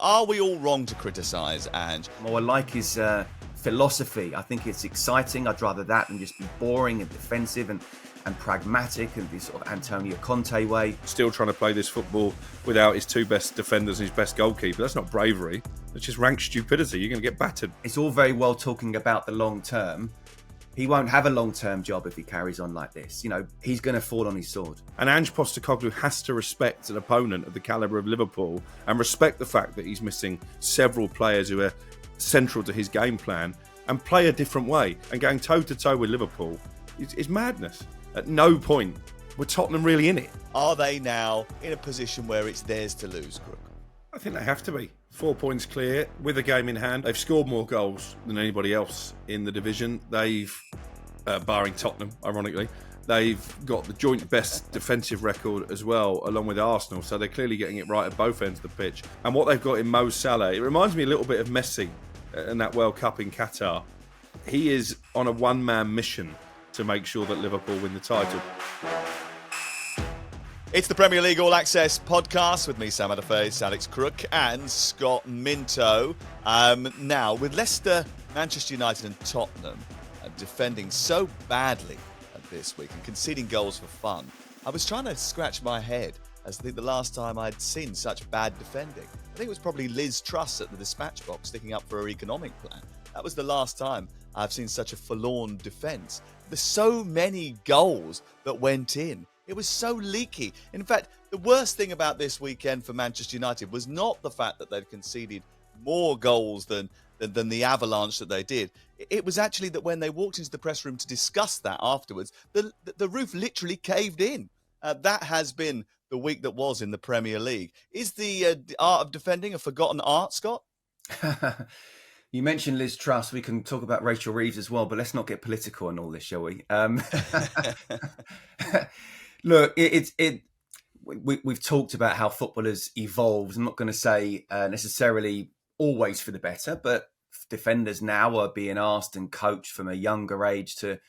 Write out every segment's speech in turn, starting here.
Are we all wrong to criticise Ange? Well, I like his philosophy. I think it's exciting. I'd rather that than just be boring and defensive and pragmatic and this sort of Antonio Conte way. Still trying to play this football without his two best defenders and his best goalkeeper. That's not bravery. That's just rank stupidity. You're going to get battered. It's all very well talking about the long term. He won't have a long-term job if he carries on like this. You know, he's going to fall on his sword. And Ange Postecoglou has to respect an opponent of the calibre of Liverpool and respect the fact that he's missing several players who are central to his game plan and play a different way. And going toe-to-toe with Liverpool is madness. At no point were Tottenham really in it. Are they now in a position where it's theirs to lose, Crook? I think they have to be. 4 points clear with a game in hand. They've scored more goals than anybody else in the division. They've, barring Tottenham, ironically, they've got the joint best defensive record as well, along with Arsenal. So they're clearly getting it right at both ends of the pitch. And what they've got in Mo Salah, it reminds me a little bit of Messi in that World Cup in Qatar. He is on a one-man mission to make sure that Liverpool win the title. It's the Premier League All Access podcast with me, Sam Adderface, Alex Crook and Scott Minto. Now, with Leicester, Manchester United and Tottenham defending so badly this week and conceding goals for fun, I was trying to scratch my head as I think the last time I'd seen such bad defending. I think it was probably Liz Truss at the dispatch box sticking up for her economic plan. That was the last time I've seen such a forlorn defence. There's so many goals that went in. It was so leaky. In fact, the worst thing about this weekend for Manchester United was not the fact that they'd conceded more goals than the avalanche that they did. It was actually that when they walked into the press room to discuss that afterwards, the roof literally caved in. That has been the week that was in the Premier League. Is the art of defending a forgotten art, Scott? You mentioned Liz Truss. We can talk about Rachel Reeves as well, but let's not get political on all this, shall we? Look, we've talked about how football has evolved. I'm not going to say necessarily always for the better, but defenders now are being asked and coached from a younger age to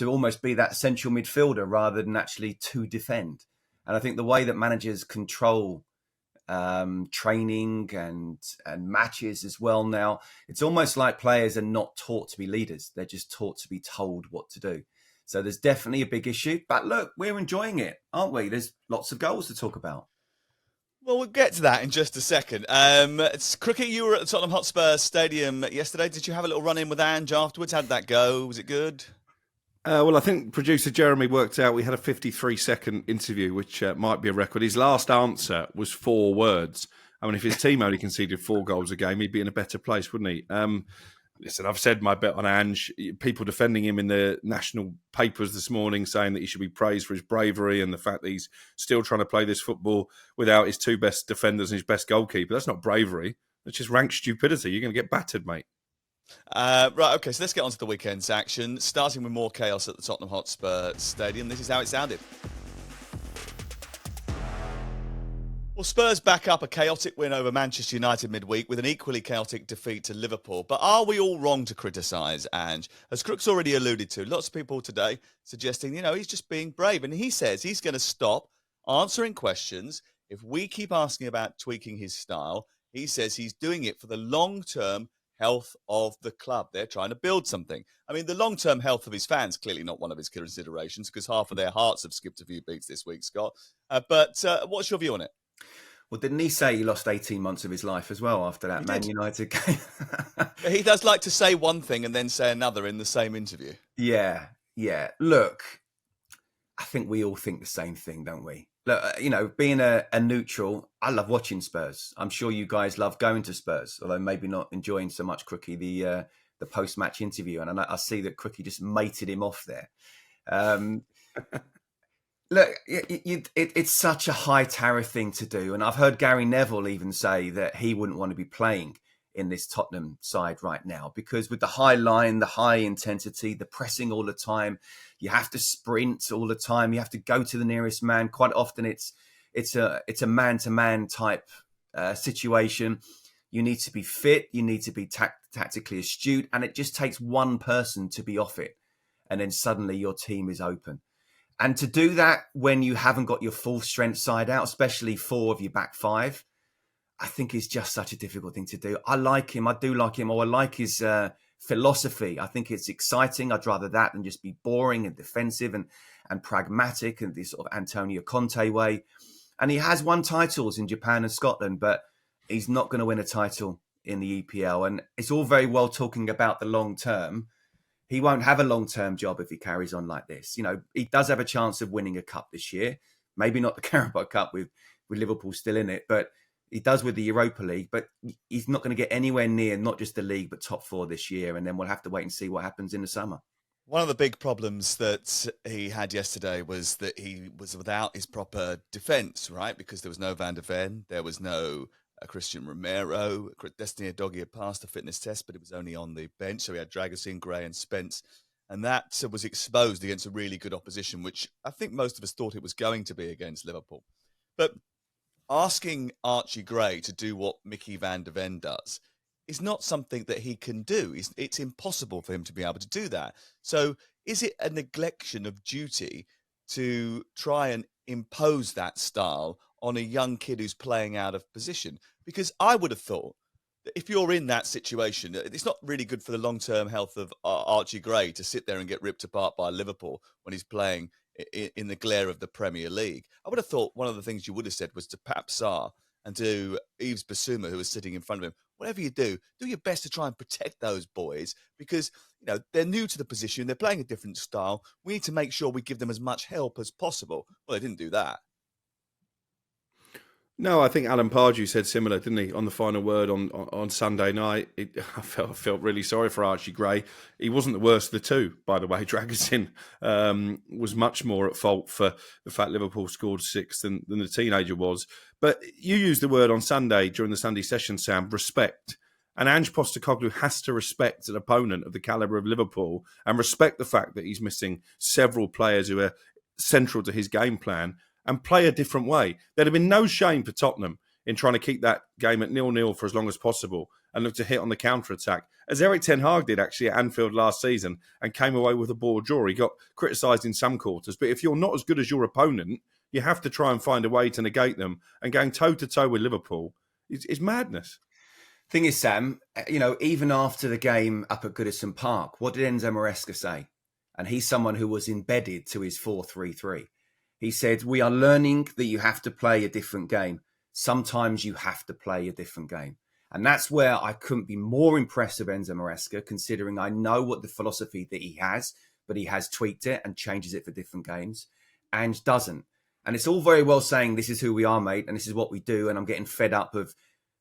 almost be that central midfielder rather than actually to defend. And I think the way that managers control training and matches as well now, it's almost like players are not taught to be leaders. They're just taught to be told what to do. So there's definitely a big issue. But look, we're enjoying it, aren't we? There's lots of goals to talk about. Well, we'll get to that in just a second. Cricket, you were at the Tottenham Hotspur Stadium yesterday. Did you have a little run-in with Ange afterwards? How did that go? Was it good? Well, I think producer Jeremy worked out we had a 53-second interview, which might be a record. His last answer was 4 words. I mean, if his team only conceded 4 goals a game, he'd be in a better place, wouldn't he? Listen, I've said my bet on Ange. People defending him in the national papers this morning, saying that he should be praised for his bravery and the fact that he's still trying to play this football without his 2 best defenders and his best goalkeeper. That's not bravery. That's just rank stupidity. You're going to get battered, mate. Right, okay, so let's get on to the weekend's action, starting with more chaos at the Tottenham Hotspur Stadium. This is how it sounded. Well, Spurs back up a chaotic win over Manchester United midweek with an equally chaotic defeat to Liverpool. But are we all wrong to criticise Ange? As Crook's already alluded to, lots of people today suggesting, he's just being brave. And he says he's going to stop answering questions. If we keep asking about tweaking his style, he says he's doing it for the long-term health of the club. They're trying to build something. I mean, the long-term health of his fans, clearly not one of his considerations because half of their hearts have skipped a few beats this week, Scott. But what's your view on it? Well, didn't he say he lost 18 months of his life as well after that Man United game? He does like to say one thing and then say another in the same interview. Yeah. Look, I think we all think the same thing, don't we? Look, being a neutral, I love watching Spurs. I'm sure you guys love going to Spurs, although maybe not enjoying so much Crookie, the post-match interview. And I see that Crookie just mated him off there. Look, it's such a high tariff thing to do. And I've heard Gary Neville even say that he wouldn't want to be playing in this Tottenham side right now because with the high line, the high intensity, the pressing all the time, you have to sprint all the time. You have to go to the nearest man. Quite often it's a man-to-man type situation. You need to be fit. You need to be tactically astute. And it just takes one person to be off it. And then suddenly your team is open. And to do that when you haven't got your full strength side out, especially 4 of your back 5, I think is just such a difficult thing to do. I like him. I do like him. Or I like his philosophy. I think it's exciting. I'd rather that than just be boring and defensive and pragmatic and this sort of Antonio Conte way. And he has won titles in Japan and Scotland, but he's not going to win a title in the EPL. And it's all very well talking about the long term. He won't have a long-term job if he carries on like this. You know, he does have a chance of winning a cup this year. Maybe not the Carabao Cup with Liverpool still in it, but he does with the Europa League. But he's not going to get anywhere near not just the league, but top 4 this year. And then we'll have to wait and see what happens in the summer. One of the big problems that he had yesterday was that he was without his proper defence, right? Because there was no Van der Ven, there was no Christian Romero. Destiny Udogie had passed the fitness test, but it was only on the bench. So he had Dragusin, Gray and Spence. And that was exposed against a really good opposition, which I think most of us thought it was going to be against Liverpool. But asking Archie Gray to do what Mickey Van der Ven does is not something that he can do. It's impossible for him to be able to do that. So is it a neglection of duty to try and impose that style on a young kid who's playing out of position? Because I would have thought that if you're in that situation, it's not really good for the long-term health of Archie Gray to sit there and get ripped apart by Liverpool when he's playing in the glare of the Premier League. I would have thought one of the things you would have said was to Pap Sarr and to Yves Bissouma, who was sitting in front of him, whatever you do your best to try and protect those boys because, you know, they're new to the position, they're playing a different style. We need to make sure we give them as much help as possible. Well, they didn't do that. No, I think Alan Pardew said similar, didn't he, on the final word on Sunday night. I felt really sorry for Archie Gray. He wasn't the worst of the two, by the way. Dragusin was much more at fault for the fact Liverpool scored 6 than the teenager was. But you used the word on Sunday during the Sunday session, Sam, respect. And Ange Postecoglou has to respect an opponent of the calibre of Liverpool and respect the fact that he's missing several players who are central to his game plan and play a different way. There'd have been no shame for Tottenham in trying to keep that game at 0-0 for as long as possible and look to hit on the counter-attack, as Eric Ten Hag did actually at Anfield last season and came away with a ball draw. He got criticised in some quarters, but if you're not as good as your opponent, you have to try and find a way to negate them, and going toe-to-toe with Liverpool is madness. Thing is, Sam, you know, even after the game up at Goodison Park, what did Enzo Maresca say? And he's someone who was embedded to his 4-3-3. He said, we are learning that you have to play a different game. Sometimes you have to play a different game. And that's where I couldn't be more impressed with Enzo Maresca, considering I know what the philosophy that he has, but he has tweaked it and changes it for different games. And doesn't. And it's all very well saying, this is who we are, mate, and this is what we do. And I'm getting fed up of,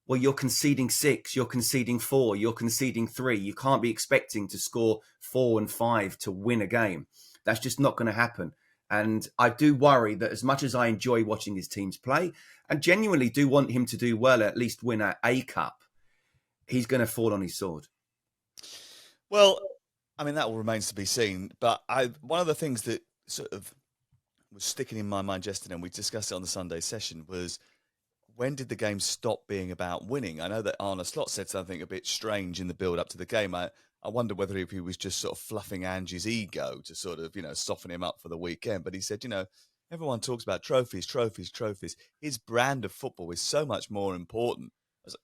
well, you're conceding 6, you're conceding 4, you're conceding 3. You can't be expecting to score 4 and 5 to win a game. That's just not going to happen. And I do worry that as much as I enjoy watching his teams play and genuinely do want him to do well, at least win a cup, he's going to fall on his sword. Well, I mean, that all remains to be seen. But one of the things that sort of was sticking in my mind yesterday, and we discussed it on the Sunday session, was when did the game stop being about winning? I know that Arne Slot said something a bit strange in the build-up to the game. I wonder whether if he was just sort of fluffing Angie's ego to sort of, you know, soften him up for the weekend. But he said, you know, everyone talks about trophies, trophies, trophies. His brand of football is so much more important. I was like,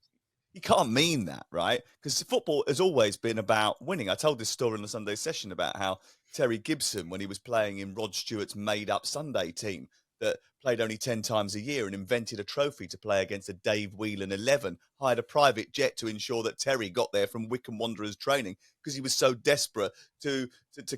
you can't mean that, right? Because football has always been about winning. I told this story in the Sunday session about how Terry Gibson, when he was playing in Rod Stewart's made-up Sunday team that played only 10 times a year and invented a trophy to play against a Dave Whelan 11, hired a private jet to ensure that Terry got there from Wycombe Wanderers training because he was so desperate to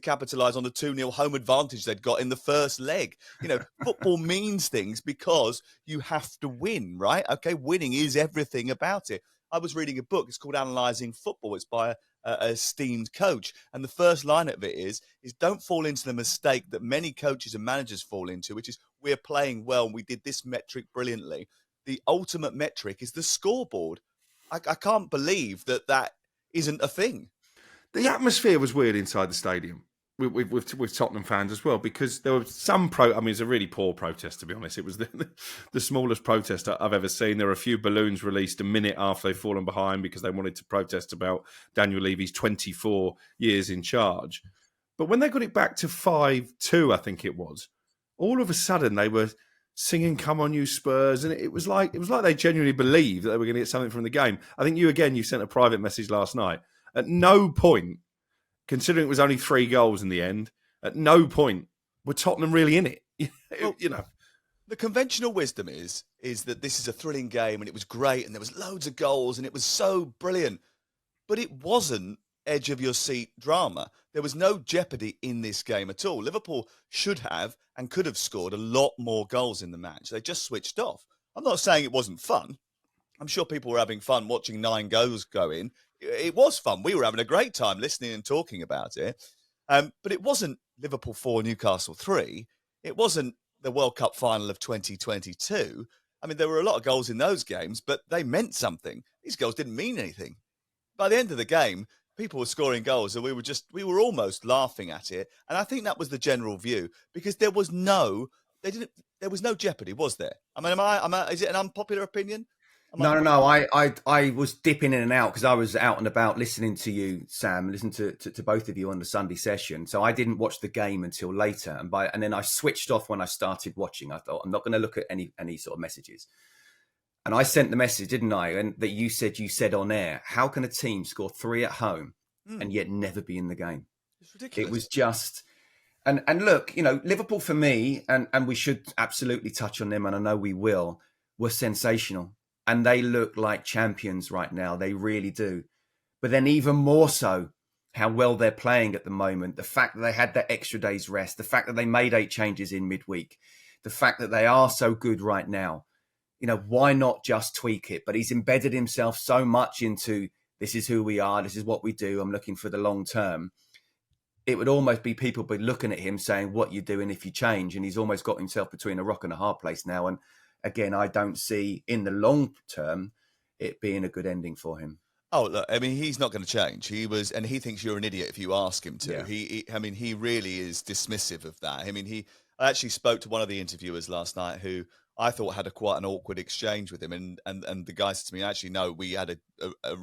capitalise on the 2-0 home advantage they'd got in the first leg. You know, football means things because you have to win, right? Okay, winning is everything about it. I was reading a book, it's called Analysing Football. It's by a esteemed coach. And the first line of it is don't fall into the mistake that many coaches and managers fall into, which is we're playing well and we did this metric brilliantly. The ultimate metric is the scoreboard. I can't believe that isn't a thing. The atmosphere was weird inside the stadium with Tottenham fans as well, because there was some it's a really poor protest, to be honest. It was the smallest protest I've ever seen. There were a few balloons released a minute after they'd fallen behind because they wanted to protest about Daniel Levy's 24 years in charge. But when they got it back to 5-2, I think it was, all of a sudden they were singing "Come on, you Spurs," and it was like they genuinely believed that they were going to get something from the game. I think you sent a private message last night. At no point, considering it was only 3 goals in the end, at no point were Tottenham really in it. Well, You know, the conventional wisdom is that this is a thrilling game and it was great and there was loads of goals and it was so brilliant. But it wasn't edge of your seat drama. There was no jeopardy in this game at all. Liverpool should have and could have scored a lot more goals in the match. They just switched off. I'm not saying it wasn't fun. I'm sure people were having fun watching 9 goals go in. It was fun. We were having a great time listening and talking about it. But it wasn't Liverpool 4, Newcastle 3. It wasn't the World Cup final of 2022. I mean, there were a lot of goals in those games, but they meant something. These goals didn't mean anything. By the end of the game, people were scoring goals and we were almost laughing at it. And I think that was the general view because there was no jeopardy, was there? I mean, is it an unpopular opinion? No. I was dipping in and out because I was out and about listening to you, Sam, listening to both of you on the Sunday session. So I didn't watch the game until later. And then I switched off when I started watching. I thought, I'm not going to look at any sort of messages. And I sent the message, didn't I? And that you said on air, how can a team score 3 at home and yet never be in the game? It's ridiculous. It was just... And look, Liverpool for me, and we should absolutely touch on them, and I know we will, were sensational. And they look like champions right now. They really do. But then even more so, how well they're playing at the moment. The fact that they had that extra day's rest. The fact that they made 8 changes in midweek. The fact that they are so good right now. Why not just tweak it? But he's embedded himself so much into this is who we are. This is what we do. I'm looking for the long term. It would almost be people be looking at him saying, what you doing if you change? And he's almost got himself between a rock and a hard place now. And again, I don't see in the long term it being a good ending for him. Oh, look, I mean, he's not going to change. And he thinks you're an idiot if you ask him to. Yeah. He really is dismissive of that. I mean, I actually spoke to one of the interviewers last night who I thought had quite an awkward exchange with him. And the guy said to me, actually, no, we had a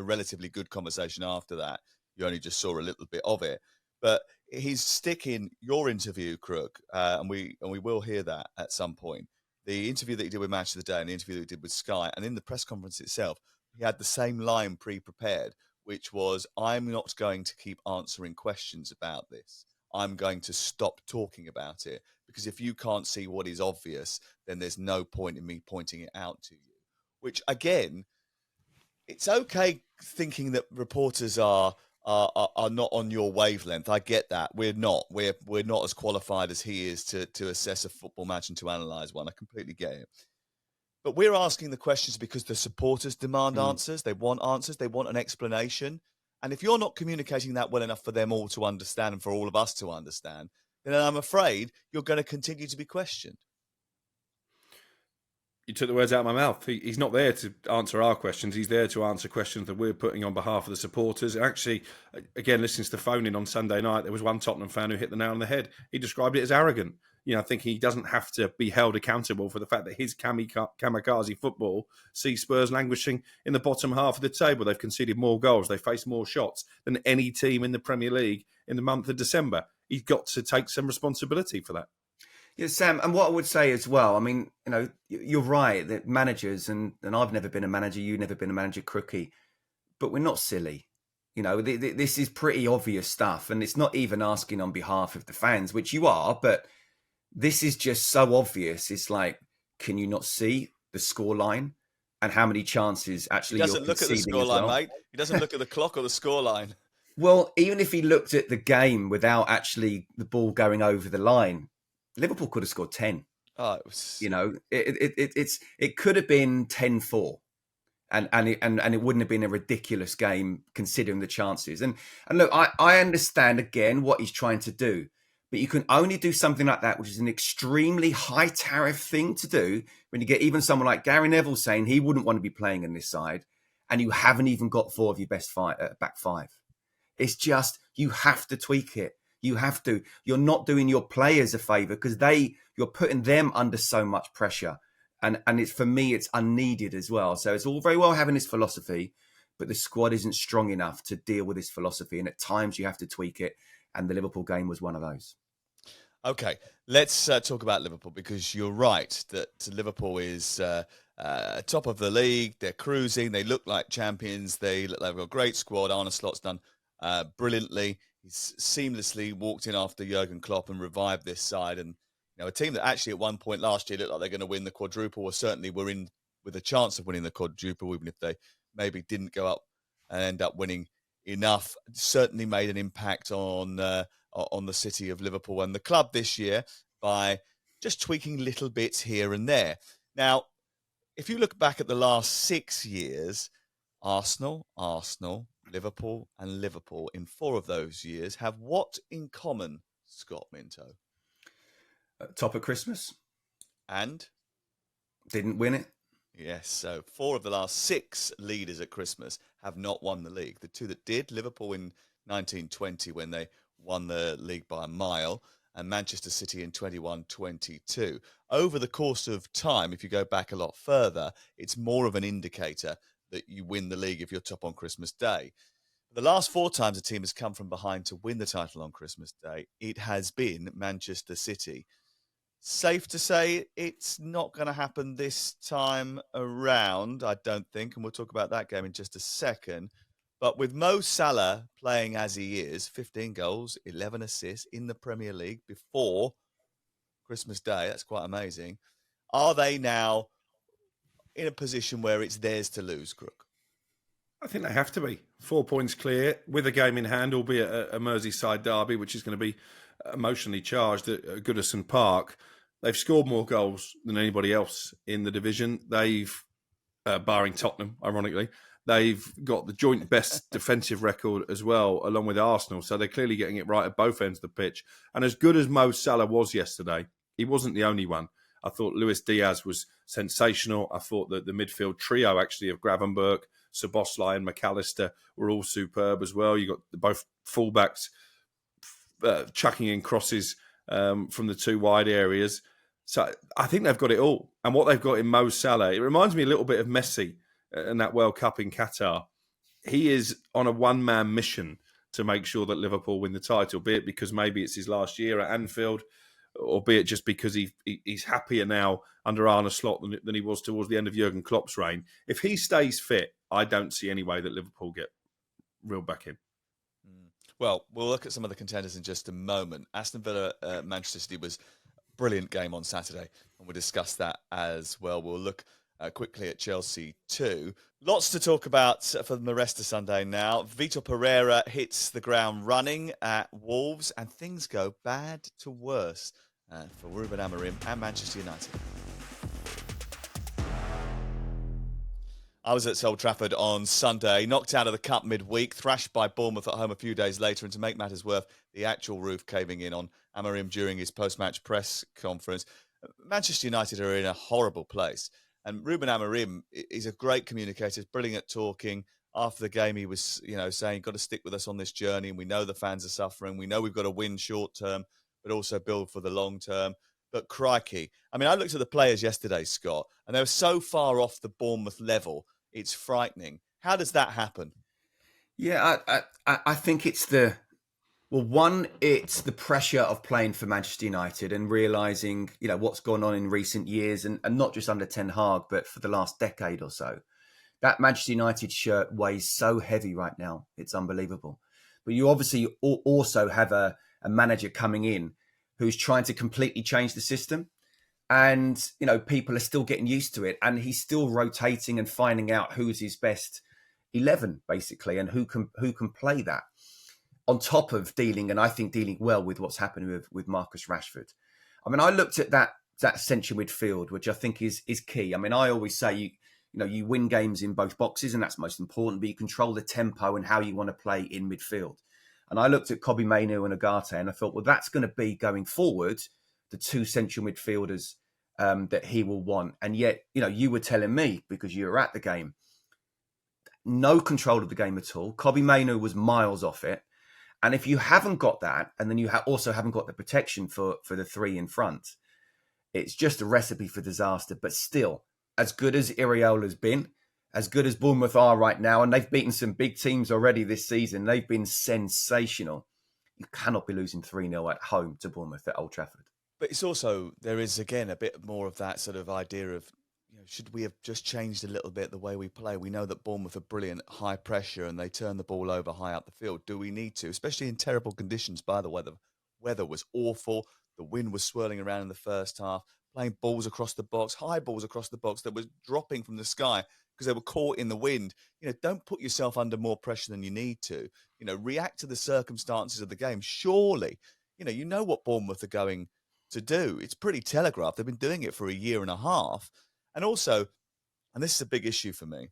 relatively good conversation after that. You only just saw a little bit of it. But he's sticking your interview, Crook, and we will hear that at some point. The interview that he did with Match of the Day and the interview that he did with Sky, and in the press conference itself, he had the same line pre-prepared, which was, I'm not going to keep answering questions about this. I'm going to stop talking about it, because if you can't see what is obvious, then there's no point in me pointing it out to you. Which, again, it's okay thinking that reporters are not on your wavelength. I get that. We're not. We're not as qualified as he is to assess a football match and to analyse one. I completely get it. But we're asking the questions because the supporters demand answers. They want answers. They want an explanation. And if you're not communicating that well enough for them all to understand and for all of us to understand, then I'm afraid you're going to continue to be questioned. You took the words out of my mouth. He's not there to answer our questions. He's there to answer questions that we're putting on behalf of the supporters. Actually, again, listening to the phone-in on Sunday night, there was one Tottenham fan who hit the nail on the head. He described it as arrogant. I think he doesn't have to be held accountable for the fact that his kamikaze football sees Spurs languishing in the bottom half of the table. They've conceded more goals. They faced more shots than any team in the Premier League in the month of December. He's got to take some responsibility for that. Yeah, Sam, and what I would say as well, I mean, you're right that managers, and I've never been a manager, you've never been a manager, Crookie, but we're not silly. This is pretty obvious stuff, and it's not even asking on behalf of the fans, which you are, but this is just so obvious. It's like, can you not see the scoreline and how many chances actually you're conceding? He doesn't look at the scoreline, mate. He doesn't look at the clock or the scoreline. Well, even if he looked at the game without actually the ball going over the line, Liverpool could have scored 10. Oh, it was... it could have been 10-4. And it wouldn't have been a ridiculous game considering the chances. And look, I understand again what he's trying to do, but you can only do something like that, which is an extremely high tariff thing to do when you get even someone like Gary Neville saying he wouldn't want to be playing in this side, and you haven't even got 4 of your best back 5. It's just, you have to tweak it. You have to. You're not doing your players a favour because you're putting them under so much pressure. And it's, for me, it's unneeded as well. So it's all very well having this philosophy, but the squad isn't strong enough to deal with this philosophy. And at times you have to tweak it. And the Liverpool game was one of those. Okay, let's talk about Liverpool, because you're right that Liverpool is top of the league. They're cruising. They look like champions. They've got a great squad. Arne Slot's done brilliantly. He's seamlessly walked in after Jurgen Klopp and revived this side. And a team that actually at one point last year looked like they're going to win the quadruple, or certainly were in with a chance of winning the quadruple, even if they maybe didn't go up and end up winning enough, certainly made an impact on the city of Liverpool and the club this year by just tweaking little bits here and there. Now, if you look back at the last 6 years, Arsenal, Liverpool and Liverpool in 4 of those years have what in common, Scott Minto? Top of Christmas. And? Didn't win it. Yes, so 4 of the last 6 leaders at Christmas have not won the league. The 2 that did, Liverpool in 1920 when they won the league by a mile, and Manchester City in 21-22. Over the course of time, if you go back a lot further, it's more of an indicator that you win the league if you're top on Christmas Day. The last 4 times a team has come from behind to win the title on Christmas Day, it has been Manchester City. Safe to say it's not going to happen this time around, I don't think, and we'll talk about that game in just a second. But with Mo Salah playing as he is, 15 goals, 11 assists in the Premier League before Christmas Day, that's quite amazing. Are they now in a position where it's theirs to lose, Crook? I think they have to be. 4 points clear with a game in hand, albeit a Merseyside derby, which is going to be emotionally charged at Goodison Park. They've scored more goals than anybody else in the division. They've, barring Tottenham, ironically, they've got the joint best defensive record as well, along with Arsenal. So they're clearly getting it right at both ends of the pitch. And as good as Mo Salah was yesterday, he wasn't the only one. I thought Luis Diaz was sensational. I thought that the midfield trio, actually, of Gravenberch, Szoboszlai and McAllister were all superb as well. You got both fullbacks chucking in crosses from the 2 wide areas. So I think they've got it all. And what they've got in Mo Salah, it reminds me a little bit of Messi in that World Cup in Qatar. He is on a one-man mission to make sure that Liverpool win the title, be it because maybe it's his last year at Anfield, or be it just because he's happier now under Arne Slot than he was towards the end of Jurgen Klopp's reign. If he stays fit, I don't see any way that Liverpool get reeled back in. Well, we'll look at some of the contenders in just a moment. Aston Villa, Manchester City was a brilliant game on Saturday, and we'll discuss that as well. We'll look quickly at Chelsea too. Lots to talk about for the rest of Sunday now. Vitor Pereira hits the ground running at Wolves, and things go bad to worse for Ruben Amorim and Manchester United. I was at Old Trafford on Sunday, knocked out of the cup midweek, thrashed by Bournemouth at home a few days later, and to make matters worse, the actual roof caving in on Amorim during his post-match press conference. Manchester United are in a horrible place, and Ruben Amorim is a great communicator, brilliant at talking. After the game, he was, saying, "Got to stick with us on this journey, and we know the fans are suffering. We know we've got to win short term, but also build for the long term." But crikey, I looked at the players yesterday, Scott, and they were so far off the Bournemouth level. It's frightening. How does that happen? Yeah, I think it's the pressure of playing for Manchester United and realising, what's gone on in recent years and not just under Ten Hag, but for the last decade or so. That Manchester United shirt weighs so heavy right now. It's unbelievable. But you obviously also have a manager coming in who's trying to completely change the system. And, people are still getting used to it. And he's still rotating and finding out who's his best 11, basically, and who can play that. On top of dealing well with what's happening with Marcus Rashford. I looked at that central midfield, which I think is key. I always say, you win games in both boxes, and that's most important, but you control the tempo and how you want to play in midfield. And I looked at Kobbie Mainoo and Agate, and I thought, well, that's going to be going forward the 2 central midfielders that he will want. And yet, you were telling me, because you were at the game, no control of the game at all. Kobbie Mainoo was miles off it. And if you haven't got that, and then you also haven't got the protection for the 3 in front, it's just a recipe for disaster. But still, as good as Iraola's been, as good as Bournemouth are right now, and they've beaten some big teams already this season, they've been sensational. You cannot be losing 3-0 at home to Bournemouth at Old Trafford. But it's also, there is, again, a bit more of that sort of idea of, should we have just changed a little bit the way we play? We know that Bournemouth are brilliant, high pressure, and they turn the ball over high up the field. Do we need to? Especially in terrible conditions, by the way. The weather was awful. The wind was swirling around in the first half, playing balls across the box, high balls across the box that was dropping from the sky because they were caught in the wind. Don't put yourself under more pressure than you need to. React to the circumstances of the game. Surely, you know what Bournemouth are going to do. It's pretty telegraphed. They've been doing it for a year and a half. And also, and this is a big issue for me,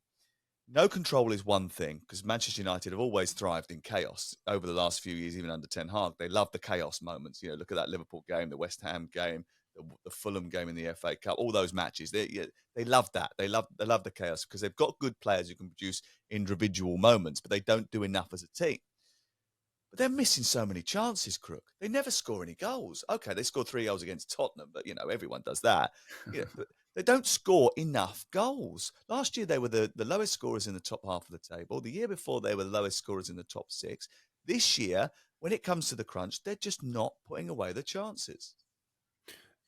no control is one thing, because Manchester United have always thrived in chaos over the last few years, even under Ten Hag. They love the chaos moments. Look at that Liverpool game, the West Ham game, the Fulham game in the FA Cup, all those matches. They love that. They love the chaos because they've got good players who can produce individual moments, but they don't do enough as a team. But they're missing so many chances, Crook. They never score any goals. Okay, they scored 3 goals against Tottenham, but, everyone does that. But they don't score enough goals. Last year, they were the lowest scorers in the top half of the table. The year before, they were the lowest scorers in the top 6. This year, when it comes to the crunch, they're just not putting away the chances.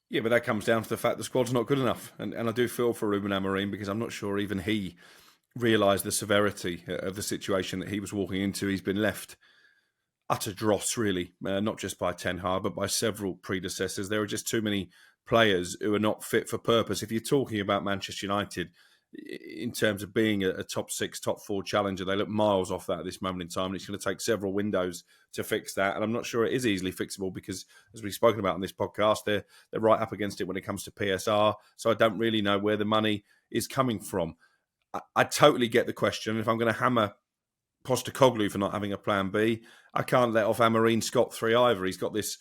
Yeah, but that comes down to the fact the squad's not good enough. And I do feel for Ruben Amorim because I'm not sure even he realised the severity of the situation that he was walking into. He's been left utter dross, really, not just by Ten Hag, but by several predecessors. There are just too many players who are not fit for purpose. If you're talking about Manchester United in terms of being a top 6, top 4 challenger, they look miles off that at this moment in time. And it's going to take several windows to fix that. And I'm not sure it is easily fixable because, as we've spoken about on this podcast, they're right up against it when it comes to PSR. So I don't really know where the money is coming from. I totally get the question. If I'm going to hammer Postecoglou for not having a plan B, I can't let off Amorim scot-free either. He's got this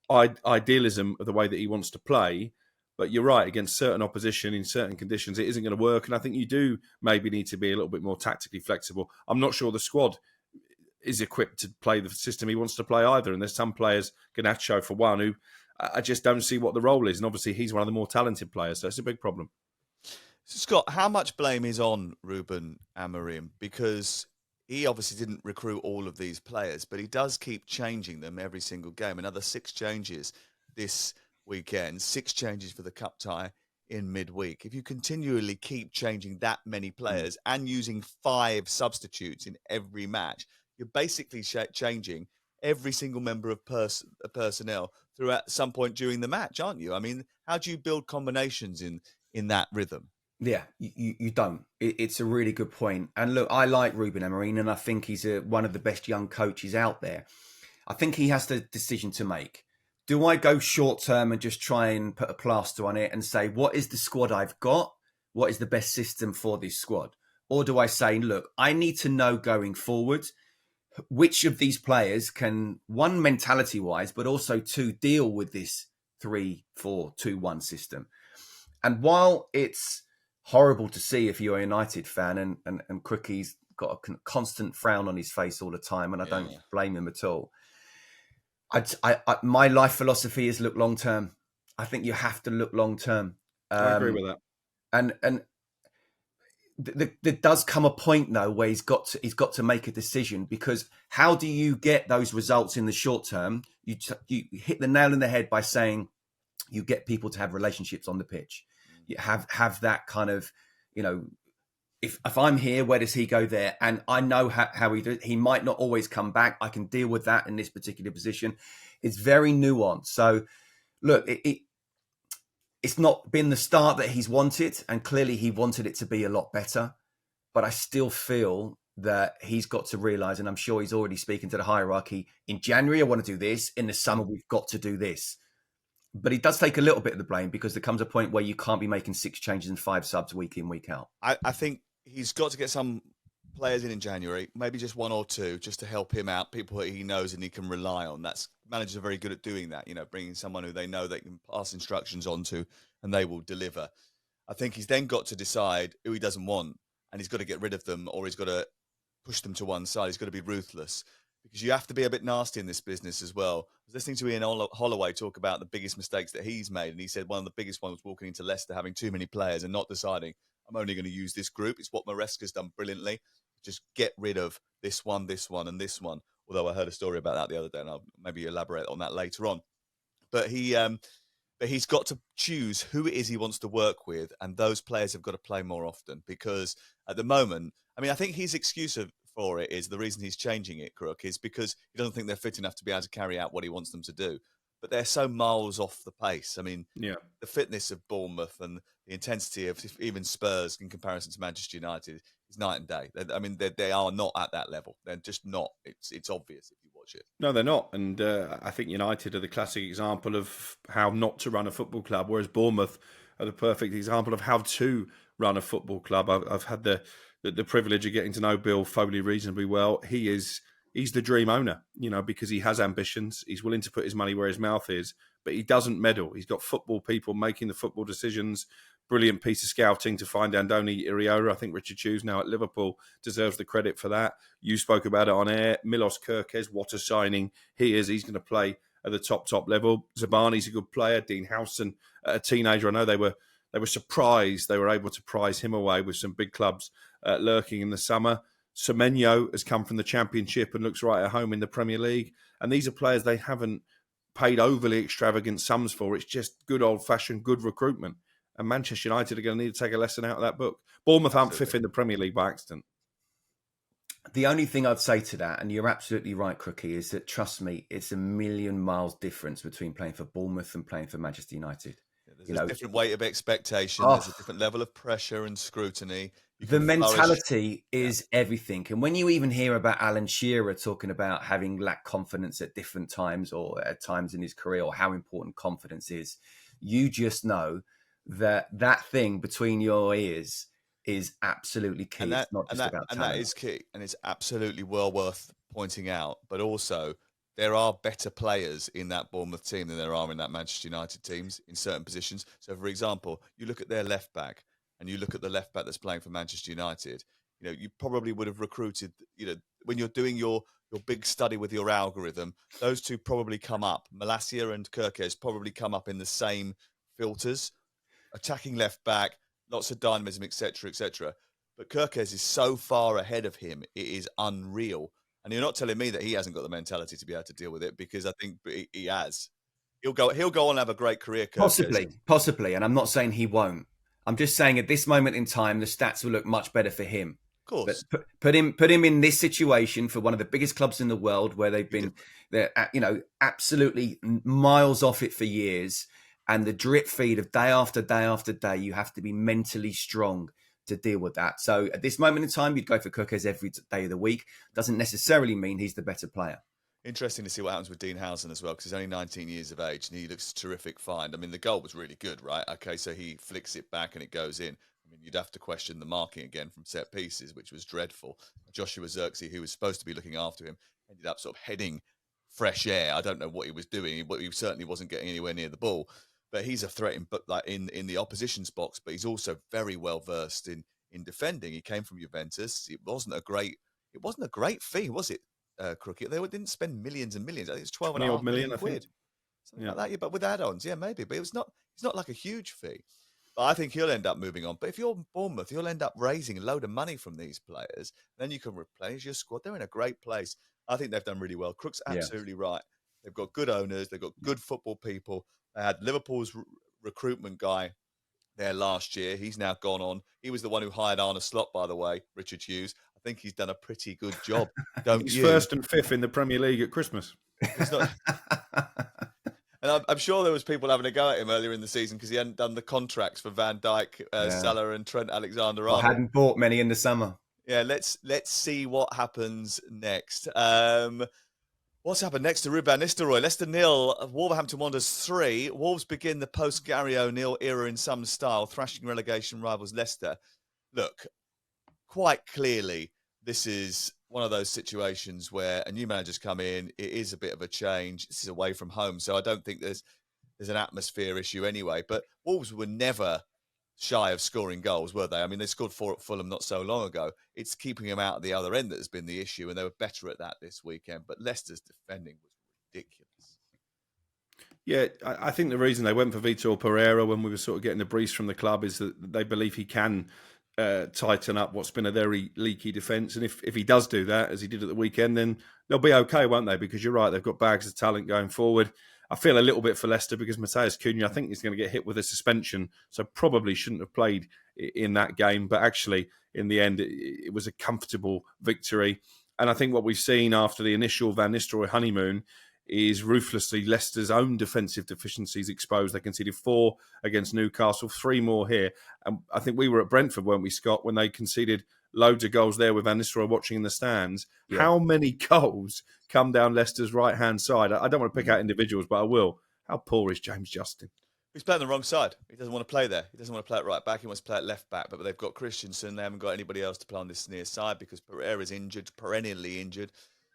idealism of the way that he wants to play, but you're right, against certain opposition in certain conditions it isn't going to work, and I think you do maybe need to be a little bit more tactically flexible. I'm not sure the squad is equipped to play the system he wants to play either, and there's some players, Garnacho for one, who I just don't see what the role is, and obviously he's one of the more talented players, so it's a big problem. So Scott, how much blame is on Ruben Amorim? Because he obviously didn't recruit all of these players, but he does keep changing them every single game. Another 6 changes this weekend, 6 changes for the cup tie in midweek. If you continually keep changing that many players and using 5 substitutes in every match, you're basically changing every single member of personnel throughout some point during the match, aren't you? I mean, how do you build combinations in that rhythm? Yeah, you don't. It's a really good point. And look, I like Ruben Amorim, and I think he's one of the best young coaches out there. I think he has the decision to make. Do I go short term and just try and put a plaster on it and say, what is the squad I've got? What is the best system for this squad? Or do I say, look, I need to know going forward which of these players can, one, mentality-wise, but also 2, deal with this 3-4-2-1 system. And while it's horrible to see if you're a United fan, and Crookie's got a constant frown on his face all the time, and I don't blame him at all. My life philosophy is look long term. I think you have to look long term. I agree with that. And there does come a point though where he's got to make a decision, because how do you get those results in the short term? You hit the nail in the head by saying you get people to have relationships on the pitch. You have that kind of, if I'm here, where does he go there? And I know how he does. He might not always come back. I can deal with that in this particular position. It's very nuanced. So, look, it's not been the start that he's wanted, and clearly he wanted it to be a lot better. But I still feel that he's got to realise, and I'm sure he's already speaking to the hierarchy, in January I want to do this, in the summer we've got to do this. But he does take a little bit of the blame, because there comes a point where you can't be making 6 changes and 5 subs week in, week out. I think he's got to get some players in January, maybe just 1 or 2, just to help him out, people that he knows and he can rely on. Managers are very good at doing that, bringing someone who they know they can pass instructions on to and they will deliver. I think he's then got to decide who he doesn't want, and he's got to get rid of them, or he's got to push them to one side. He's got to be ruthless, because you have to be a bit nasty in this business as well. I was listening to Ian Holloway talk about the biggest mistakes that he's made, and he said one of the biggest ones was walking into Leicester, having too many players and not deciding, I'm only going to use this group. It's what Maresca's done brilliantly. Just get rid of this one, and this one. although I heard a story about that the other day, and I'll maybe elaborate on that later on. But he's got to choose who it is he wants to work with, and those players have got to play more often, because at the moment, I mean, I think his excuse for it is the reason he's changing it, Crook, is because he doesn't think they're fit enough to be able to carry out what he wants them to do. But they're so miles off the pace. I mean, the fitness of Bournemouth and the intensity of even Spurs in comparison to Manchester United is night and day. I mean, they are not at that level. They're just not. It's obvious if you watch it. No, they're not. And I think United are the classic example of how not to run a football club, whereas Bournemouth are the perfect example of how to run a football club. I've had the privilege of getting to know Bill Foley reasonably well. He's the dream owner, because he has ambitions. He's willing to put his money where his mouth is, but he doesn't meddle. He's got football people making the football decisions. Brilliant piece of scouting to find Andoni Iraola. I think Richard Hughes now at Liverpool deserves the credit for that. You spoke about it on air. Milos Kerkez, what a signing he is. He's going to play at the top level. Zabani's a good player. Dean Howson, a teenager. I know they were surprised they were able to prize him away with some big clubs lurking in the summer. Semenyo has come from the Championship and looks right at home in the Premier League. And these are players they haven't paid overly extravagant sums for. It's just good old-fashioned good recruitment. And Manchester United are going to need to take a lesson out of that book. Bournemouth aren't fifth in the Premier League by accident. The only thing I'd say to that, and you're absolutely right, Crookie, is that, trust me, it's a million miles difference between playing for Bournemouth and playing for Manchester United. There's a different weight of expectation. There's a different level of pressure and scrutiny. The mentality is everything. And when you even hear about Alan Shearer talking about having lacked confidence at different times or at times in his career, or how important confidence is, you just know that thing between your ears is absolutely key. And it's not just about talent. And that is key. And it's absolutely well worth pointing out. But also, there are better players in that Bournemouth team than there are in that Manchester United teams in certain positions. So, for example, you look at their left back and you look at the left back that's playing for Manchester United, you probably would have recruited, when you're doing your big study with your algorithm, those two probably come up. Malacia and Kerkez probably come up in the same filters. Attacking left back, lots of dynamism, etc., etc. But Kerkez is so far ahead of him, it is unreal. And you're not telling me that he hasn't got the mentality to be able to deal with it, because I think he has. He'll go on and have a great career, Kerkez. Possibly. And I'm not saying he won't. I'm just saying at this moment in time, the stats will look much better for him. Of course. But put him in this situation for one of the biggest clubs in the world, where they've been, absolutely miles off it for years. And the drip feed of day after day after day, you have to be mentally strong to deal with that. So at this moment in time, you'd go for Kerkez every day of the week. Doesn't necessarily mean he's the better player. Interesting to see what happens with Dean Howson as well, because he's only 19 years of age and he looks a terrific find. I mean, the goal was really good, right? Okay, so he flicks it back and it goes in. I mean, you'd have to question the marking again from set pieces, which was dreadful. Joshua Zirkzee, who was supposed to be looking after him, ended up sort of heading fresh air. I don't know what he was doing, but he certainly wasn't getting anywhere near the ball. But he's a threat in the opposition's box, but he's also very well versed in defending. He came from Juventus. It wasn't a great fee, was it, Crooked? They didn't spend millions and millions. I think it's 12.5 million quid. Something like that, but with add-ons, maybe. But it's not like a huge fee. But I think he'll end up moving on. But if you're Bournemouth, you'll end up raising a load of money from these players. Then you can replenish your squad. They're in a great place. I think they've done really well. Crook's absolutely right. They've got good owners. They've got good football people. They had Liverpool's recruitment guy there last year. He's now gone on. He was the one who hired Arne Slot, by the way, Richard Hughes. I think he's done a pretty good job, don't he's you? First and fifth in the Premier League at Christmas. And I'm sure there was people having a go at him earlier in the season because he hadn't done the contracts for Van Dijk, Salah and Trent Alexander-Arnold. I hadn't bought many in the summer. Yeah, let's see what happens next. What's happened next to Ruben Nistelrooy? Leicester 0, Wolverhampton Wanderers 3. Wolves begin the post-Gary O'Neill era in some style, thrashing relegation rivals Leicester. Look, quite clearly, this is one of those situations where a new manager's come in. It is a bit of a change. This is away from home, so I don't think there's an atmosphere issue anyway. But Wolves were never shy of scoring goals, were they? I mean, they scored 4 at Fulham not so long ago. It's keeping them out at the other end that has been the issue, and they were better at that this weekend. But Leicester's defending was ridiculous. Yeah, I think the reason they went for Vitor Pereira when we were sort of getting the briefs from the club is that they believe he can tighten up what's been a very leaky defence. And if he does do that, as he did at the weekend, then they'll be okay, won't they? Because you're right, they've got bags of talent going forward. I feel a little bit for Leicester because Matheus Cunha, I think he's going to get hit with a suspension, so probably shouldn't have played in that game. But actually, in the end, it was a comfortable victory. And I think what we've seen after the initial Van Nistelrooy honeymoon is ruthlessly Leicester's own defensive deficiencies exposed. They conceded 4 against Newcastle, 3 more here. And I think we were at Brentford, weren't we, Scott, when they conceded loads of goals there with Van Nistelrooy watching in the stands. Yeah. How many goals come down Leicester's right-hand side? I don't want to pick out individuals, but I will. How poor is James Justin? He's playing the wrong side. He doesn't want to play there. He doesn't want to play at right back. He wants to play at left back. But they've got Christensen. They haven't got anybody else to play on this near side because Pereira's injured, perennially injured.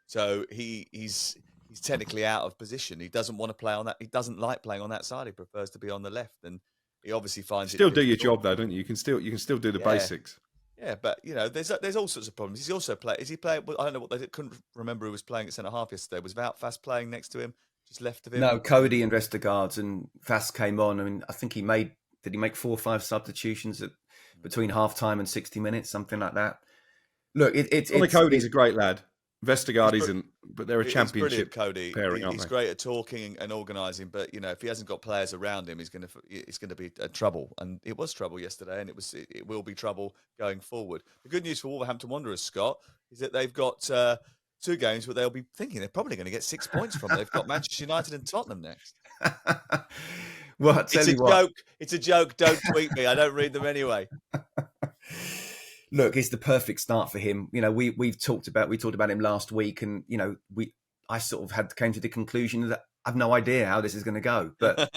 So he's technically out of position. He doesn't want to play on that. He doesn't like playing on that side. He prefers to be on the left, and he obviously finds still do your job though, don't you? You can still do the basics. Yeah, but there's all sorts of problems. He's also played. Is he playing? I don't know what they couldn't remember. Who was playing at centre half yesterday? Was Fast playing next to him? Just left of him? No, Cody and Vestergaard, and Fast came on. I mean, I think did he make 4 or 5 substitutions between half time and 60 minutes, something like that. Look, Cody's a great lad. Vestergaard isn't, but they're a championship Cody. pairing, aren't he's they? great at talking and organising, but if he hasn't got players around him, he's going to be trouble. And it was trouble yesterday, and it will be trouble going forward. The good news for Wolverhampton Wanderers, Scott, is that they've got 2 games where they'll be thinking they're probably going to get 6 points from. They've got Manchester United and Tottenham next. Well, it's a joke. It's a joke. Don't tweet me. I don't read them anyway. Look, it's the perfect start for him. We talked about him last week, and I sort of came to the conclusion that I've no idea how this is going to go. But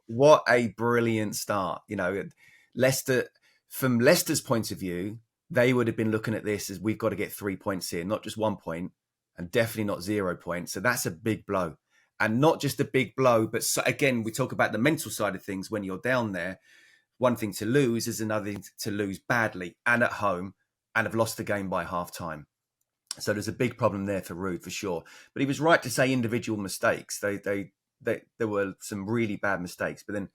what a brilliant start! Leicester, from Leicester's point of view, they would have been looking at this as we've got to get 3 points here, not just 1 point, and definitely not 0 points. So that's a big blow, and not just a big blow, but again, we talk about the mental side of things when you're down there. One thing to lose is another thing to lose badly and at home and have lost the game by half time. So there's a big problem there for Ruud, for sure. But he was right to say individual mistakes. There were some really bad mistakes. But then,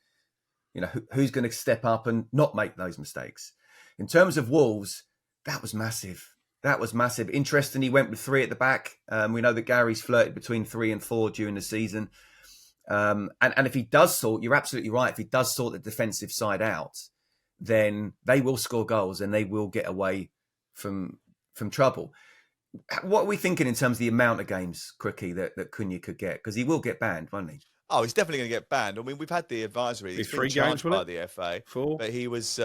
who's going to step up and not make those mistakes? In terms of Wolves, that was massive. That was massive. Interesting, he went with 3 at the back. We know that Gary's flirted between 3 and 4 during the season. And if he does sort, you're absolutely right. If he does sort the defensive side out, then they will score goals and they will get away from trouble. What are we thinking in terms of the amount of games, Crookie, that Cunha could get? Because he will get banned, won't he? Oh, he's definitely going to get banned. I mean, we've had the advisory. He's 3 games by the FA, 4. But he was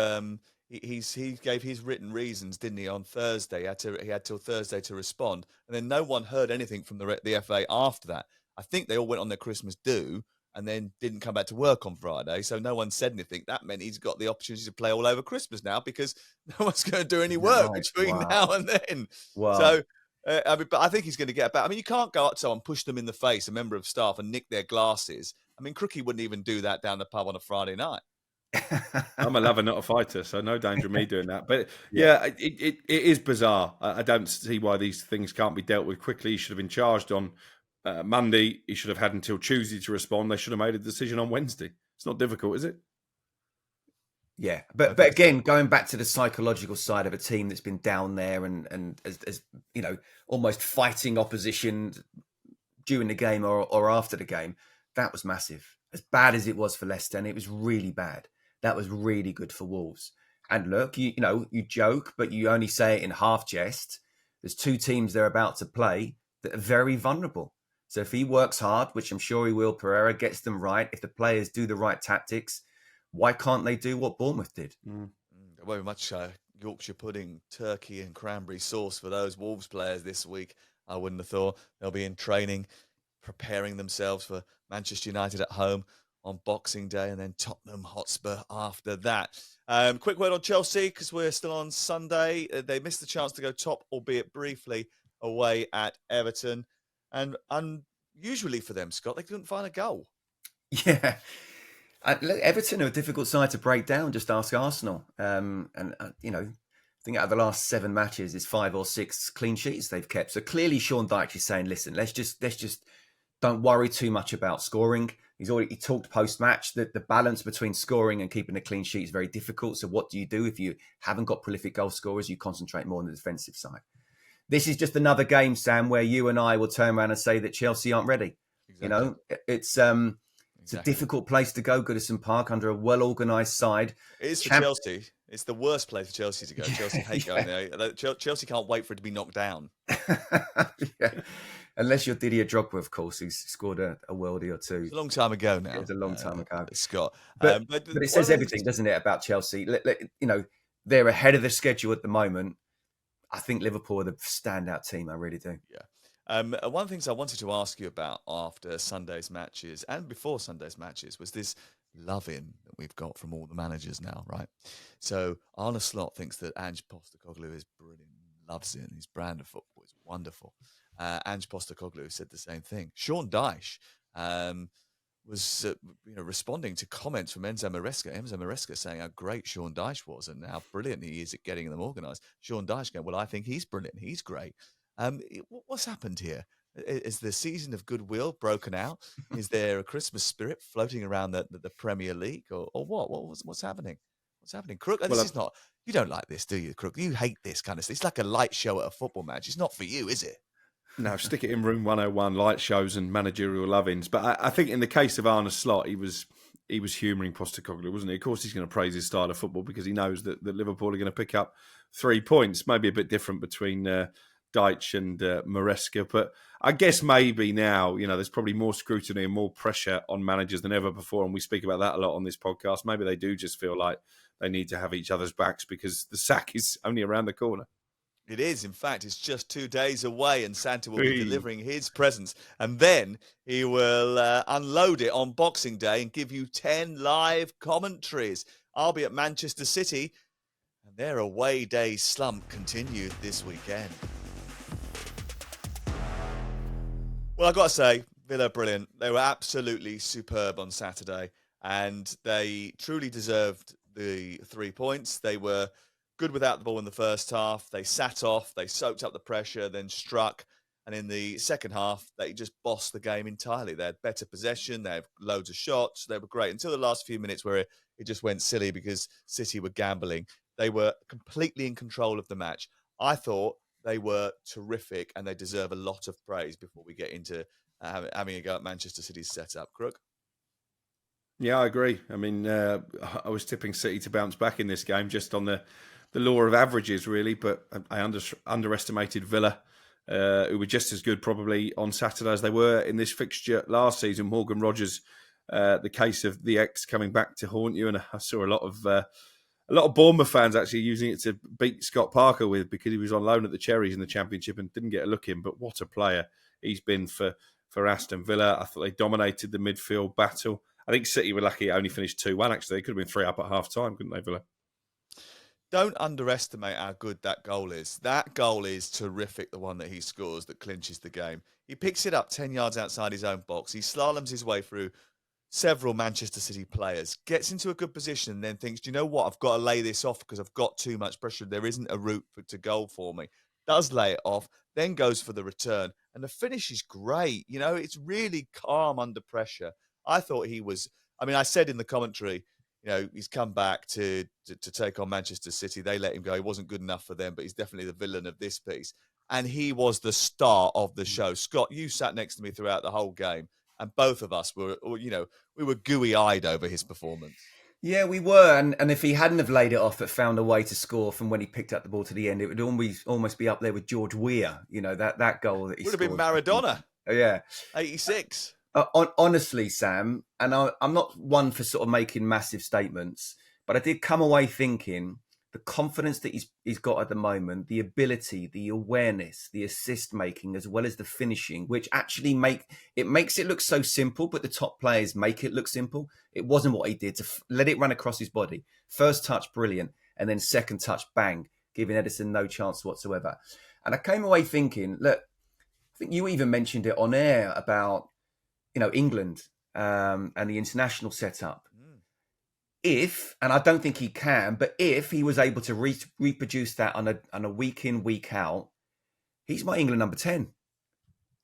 he gave his written reasons, didn't he, on Thursday? He had till Thursday to respond, and then no one heard anything from the FA after that. I think they all went on their Christmas do and then didn't come back to work on Friday. So no one said anything. That meant he's got the opportunity to play all over Christmas now because no one's going to do any work between now and then. Wow. So, but I think he's going to get back. I mean, you can't go up to someone, push them in the face, a member of staff, and nick their glasses. I mean, Crookie wouldn't even do that down the pub on a Friday night. I'm a lover, not a fighter, so no danger of me doing that. But yeah, it is bizarre. I don't see why these things can't be dealt with quickly. He should have been charged on Monday. He should have had until Tuesday to respond. They should have made a decision on Wednesday. It's not difficult, is it? Yeah, but again, going back to the psychological side of a team that's been down there and as almost fighting opposition during the game or after the game, that was massive. As bad as it was for Leicester, and it was really bad. That was really good for Wolves. And look, you joke, but you only say it in half jest. There's 2 teams they're about to play that are very vulnerable. So if he works hard, which I'm sure he will, Pereira gets them right, if the players do the right tactics, why can't they do what Bournemouth did? Very much Yorkshire pudding, turkey and cranberry sauce for those Wolves players this week. I wouldn't have thought. They'll be in training, preparing themselves for Manchester United at home on Boxing Day and then Tottenham Hotspur after that. Quick word on Chelsea, because we're still on Sunday. They missed the chance to go top, albeit briefly, away at Everton. And unusually for them, Scott, they couldn't find a goal. Yeah. Everton are a difficult side to break down. Just ask Arsenal. I think out of the last 7 matches, it's 5 or 6 clean sheets they've kept. So clearly Sean Dyche is saying, listen, let's just don't worry too much about scoring. He talked post-match that the balance between scoring and keeping a clean sheet is very difficult. So what do you do if you haven't got prolific goal scorers? You concentrate more on the defensive side. This is just another game, Sam, where you and I will turn around and say that Chelsea aren't ready. Exactly. It's a difficult place to go, Goodison Park, under a well-organised side. It is for Chelsea. It's the worst place for Chelsea to go. Chelsea hate going there. Chelsea can't wait for it to be knocked down. Yeah. Unless you're Didier Drogba, of course, who's scored a worldie or two. It's a long time ago now. It was a long time ago. Scott. But it says everything, doesn't it, about Chelsea? They're ahead of the schedule at the moment. I think Liverpool are the standout team. I really do. Yeah. One of the things I wanted to ask you about after Sunday's matches and before Sunday's matches was this love-in that we've got from all the managers now, right? So Arne Slot thinks that Ange Postecoglou is brilliant, loves it, and his brand of football is wonderful. Ange Postecoglou said the same thing. Sean Dyche was responding to comments from Enzo Maresca. Enzo Maresca saying how great Sean Dyche was and how brilliant he is at getting them organised. Sean Dyche going, well, I think he's brilliant. He's great. What's happened here? Is the season of goodwill broken out? Is there a Christmas spirit floating around the Premier League, or what? What's happening? What's happening, Crook? This is not. You don't like this, do you, Crook? You hate this kind of stuff. It's like a light show at a football match. It's not for you, is it? No, stick it in room 101, light shows and managerial love-ins. But I think in the case of Arne Slot, he was humouring Postecoglou, wasn't he? Of course, he's going to praise his style of football because he knows that Liverpool are going to pick up 3 points. Maybe a bit different between Dyche and Maresca. But I guess maybe now, there's probably more scrutiny and more pressure on managers than ever before. And we speak about that a lot on this podcast. Maybe they do just feel like they need to have each other's backs because the sack is only around the corner. It is. In fact, it's just 2 days away and Santa will be delivering his presents. And then he will unload it on Boxing Day and give you 10 live commentaries. I'll be at Manchester City and their away day slump continued this weekend. Well, I've got to say, Villa, brilliant. They were absolutely superb on Saturday and they truly deserved the 3 points. They were good without the ball in the first half. They sat off, they soaked up the pressure, then struck. And in the second half, they just bossed the game entirely. They had better possession, they had loads of shots, they were great. Until the last few minutes where it just went silly because City were gambling. They were completely in control of the match. I thought they were terrific and they deserve a lot of praise before we get into having a go at Manchester City's setup. Crook? Yeah, I agree. I mean, I was tipping City to bounce back in this game just on the law of averages, really, but I underestimated Villa, who were just as good probably on Saturday as they were in this fixture last season. Morgan Rogers, the case of the X coming back to haunt you, and I saw a lot of Bournemouth fans actually using it to beat Scott Parker with because he was on loan at the Cherries in the Championship and didn't get a look in. But what a player he's been for Aston Villa. I thought they dominated the midfield battle. I think City were lucky it only finished 2-1, actually. They could have been 3 up at half-time, couldn't they, Villa? Don't underestimate how good that goal is. That goal is terrific, the one that he scores that clinches the game. He picks it up 10 yards outside his own box. He slaloms his way through several Manchester City players, gets into a good position and then thinks, do you know what? I've got to lay this off because I've got too much pressure. There isn't a route to goal for me. Does lay it off, then goes for the return. And the finish is great. It's really calm under pressure. I thought he was, I said in the commentary, he's come back to take on Manchester City. They let him go. He wasn't good enough for them, but he's definitely the villain of this piece. And he was the star of the show. Scott, you sat next to me throughout the whole game, and both of us were, we were gooey-eyed over his performance. Yeah, we were. And if he hadn't have laid it off but found a way to score from when he picked up the ball to the end, it would almost be up there with George Weah. That goal that he would scored. Have been Maradona. Yeah. 86. Honestly, Sam, and I'm not one for sort of making massive statements, but I did come away thinking the confidence that he's got at the moment, the ability, the awareness, the assist making, as well as the finishing, which actually makes it look so simple, but the top players make it look simple. It wasn't what he did to let it run across his body. First touch, brilliant. And then second touch, bang, giving Edison no chance whatsoever. And I came away thinking, look, I think you even mentioned it on air about, England and the international setup. If, and I don't think he can, but if he was able to reproduce that on a week in, week out, he's my England number 10.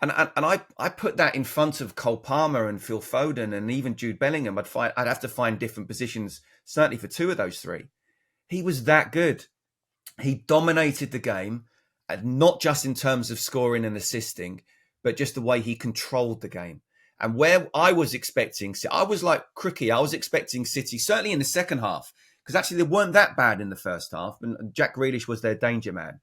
And I put that in front of Cole Palmer and Phil Foden and even Jude Bellingham. I'd have to find different positions, certainly for two of those three. He was that good. He dominated the game, and not just in terms of scoring and assisting, but just the way he controlled the game. And where I was expecting, I was like Crookie, I was expecting City, certainly in the second half, because actually they weren't that bad in the first half, and Jack Grealish was their danger man.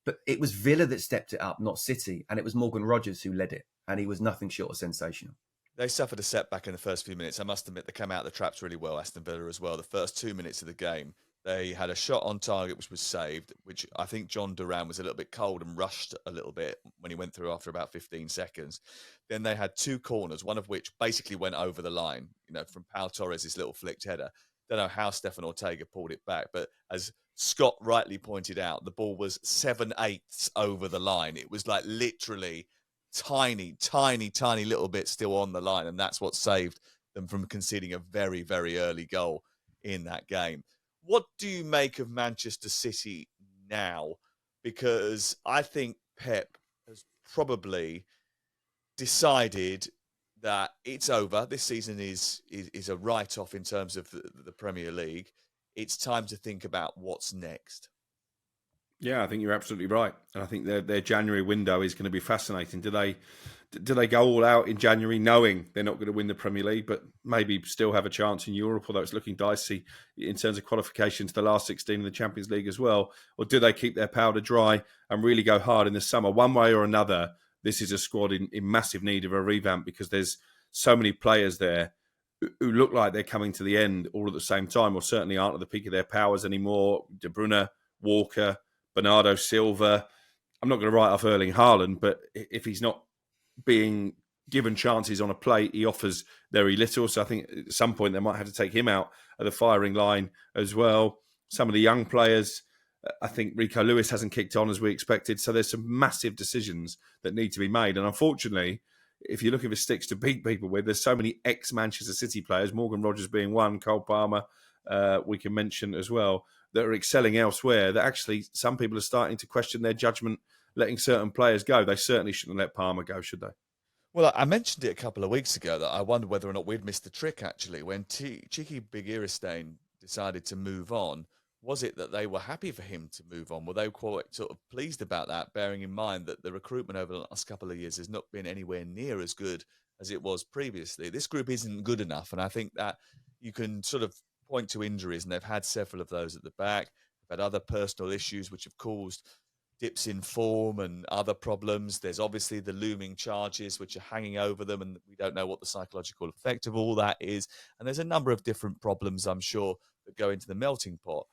But it was Villa that stepped it up, not City. And it was Morgan Rogers who led it. And he was nothing short of sensational. They suffered a setback in the first few minutes. I must admit, they came out of the traps really well, Aston Villa as well. The first 2 minutes of the game, they had a shot on target which was saved, which I think John Duran was a little bit cold and rushed a little bit when he went through after about 15 seconds. Then they had two corners, one of which basically went over the line, from Pau Torres' little flicked header. Don't know how Stefan Ortega pulled it back, but as Scott rightly pointed out, the ball was 7/8 over the line. It was like literally tiny little bit still on the line, and that's what saved them from conceding a very, very early goal in that game. What do you make of Manchester City now? Because I think Pep has probably decided that it's over. This season is a write-off in terms of the Premier League. It's time to think about what's next. Yeah, I think you're absolutely right. And I think their January window is going to be fascinating. Do they go all out in January knowing they're not going to win the Premier League, but maybe still have a chance in Europe, although it's looking dicey in terms of qualification to the last 16 in the Champions League as well? Or do they keep their powder dry and really go hard in the summer? One way or another, this is a squad in massive need of a revamp, because there's so many players there who look like they're coming to the end all at the same time, or certainly aren't at the peak of their powers anymore. De Bruyne, Walker, Bernardo Silva. I'm not going to write off Erling Haaland, but if he's not being given chances on a plate, he offers very little. So I think at some point they might have to take him out of the firing line as well. Some of the young players, I think Rico Lewis hasn't kicked on as we expected. So there's some massive decisions that need to be made. And unfortunately, if you're looking for sticks to beat people with, there's so many ex-Manchester City players, Morgan Rogers being one, Cole Palmer, we can mention as well, that are excelling elsewhere, that actually some people are starting to question their judgment letting certain players go. They certainly shouldn't let Palmer go, should they? Well, I mentioned it a couple of weeks ago that I wondered whether or not we'd missed the trick, actually, when Cheeky Big Iristain decided to move on. Was it that they were happy for him to move on? Were they quite sort of pleased about that, bearing in mind that the recruitment over the last couple of years has not been anywhere near as good as it was previously? This group isn't good enough, and I think that you can sort of point to injuries, and they've had several of those at the back. They've had other personal issues which have caused dips in form and other problems. There's obviously the looming charges which are hanging over them, and we don't know what the psychological effect of all that is. And there's a number of different problems, I'm sure, that go into the melting pot.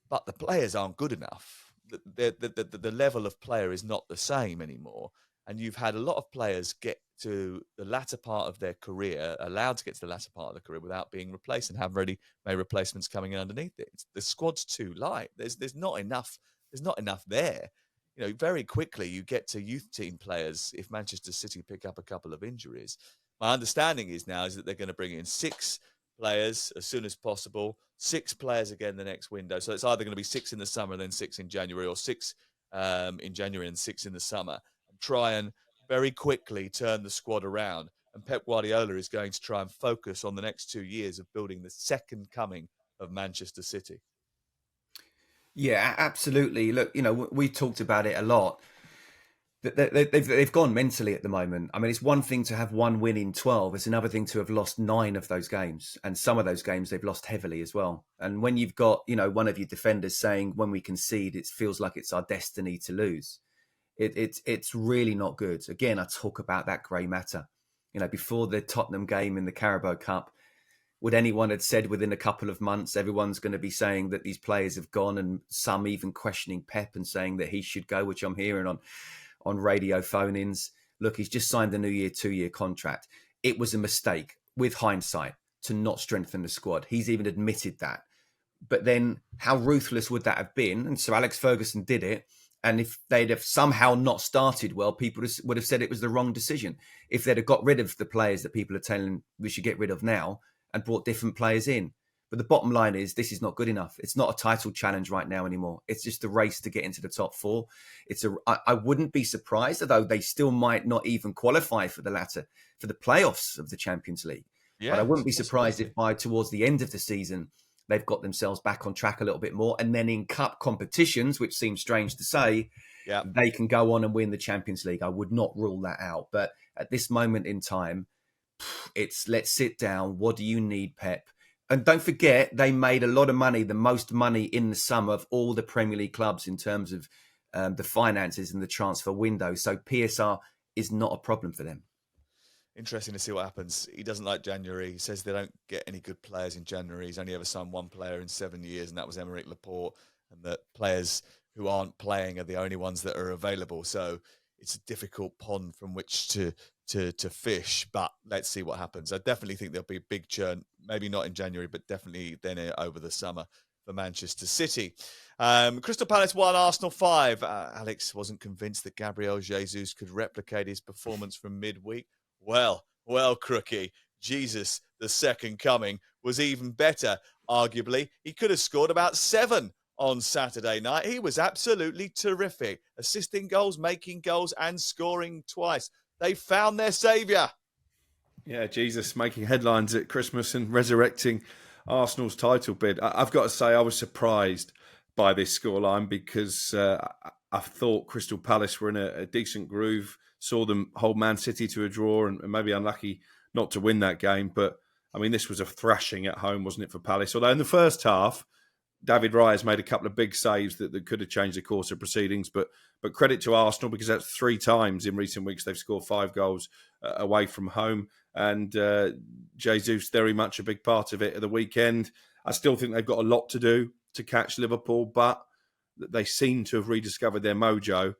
But the players aren't good enough. The level of player is not the same anymore. And you've had a lot of players get to the latter part of their career, allowed to get to the latter part of the career without being replaced, and have already made replacements coming in underneath it. The squad's too light. There's not enough. There's not enough there. Very quickly you get to youth team players if Manchester City pick up a couple of injuries. My understanding is that they're going to bring in 6 players as soon as possible, 6 players again the next window. So it's either going to be 6 in the summer and then 6 in January, or 6 in January and 6 in the summer. And try and very quickly turn the squad around. And Pep Guardiola is going to try and focus on the next 2 years of building the second coming of Manchester City. Yeah, absolutely. Look, we talked about it a lot. They've gone mentally at the moment. I mean, it's one thing to have one win in 12. It's another thing to have lost 9 of those games. And some of those games they've lost heavily as well. And when you've got, one of your defenders saying, when we concede, it feels like it's our destiny to lose. It's really not good. Again, I talk about that grey matter. Before the Tottenham game in the Carabao Cup, would anyone have said within a couple of months, everyone's going to be saying that these players have gone, and some even questioning Pep and saying that he should go, which I'm hearing on radio phone-ins. Look, he's just signed a new 2-year contract. It was a mistake, with hindsight, to not strengthen the squad. He's even admitted that. But then how ruthless would that have been? And Sir Alex Ferguson did it. And if they'd have somehow not started well, people would have said it was the wrong decision. If they'd have got rid of the players that people are telling we should get rid of now and brought different players in. But the bottom line is this is not good enough. It's not a title challenge right now anymore. It's just a race to get into the top four. I wouldn't be surprised, although they still might not even qualify for the playoffs of the Champions League. Yeah, but I wouldn't be surprised if by towards the end of the season, they've got themselves back on track a little bit more. And then in cup competitions, which seems strange to say, they can go on and win the Champions League. I would not rule that out. But at this moment in time, it's let's sit down. What do you need, Pep? And don't forget, they made a lot of money, the most money in the sum of all the Premier League clubs in terms of the finances and the transfer window. So PSR is not a problem for them. Interesting to see what happens. He doesn't like January. He says they don't get any good players in January. He's only ever signed one player in 7 years, and that was Aymeric Laporte. And that players who aren't playing are the only ones that are available. So it's a difficult pond from which to fish. But let's see what happens. I definitely think there'll be a big churn. Maybe not in January, but definitely then over the summer for Manchester City. Crystal Palace 1, Arsenal 5. Alex wasn't convinced that Gabriel Jesus could replicate his performance from midweek. Well, Crookie, Jesus, the second coming, was even better, arguably. He could have scored about 7 on Saturday night. He was absolutely terrific, assisting goals, making goals, and scoring twice. They found their saviour. Yeah, Jesus making headlines at Christmas and resurrecting Arsenal's title bid. I've got to say I was surprised by this scoreline because I thought Crystal Palace were in a decent groove. Saw them hold Man City to a draw and maybe unlucky not to win that game. But, I mean, this was a thrashing at home, wasn't it, for Palace? Although in the first half, David Raya's made a couple of big saves that could have changed the course of proceedings. But credit to Arsenal because that's 3 times in recent weeks they've scored 5 goals away from home. And Jesus, very much a big part of it at the weekend. I still think they've got a lot to do to catch Liverpool, but they seem to have rediscovered their mojo.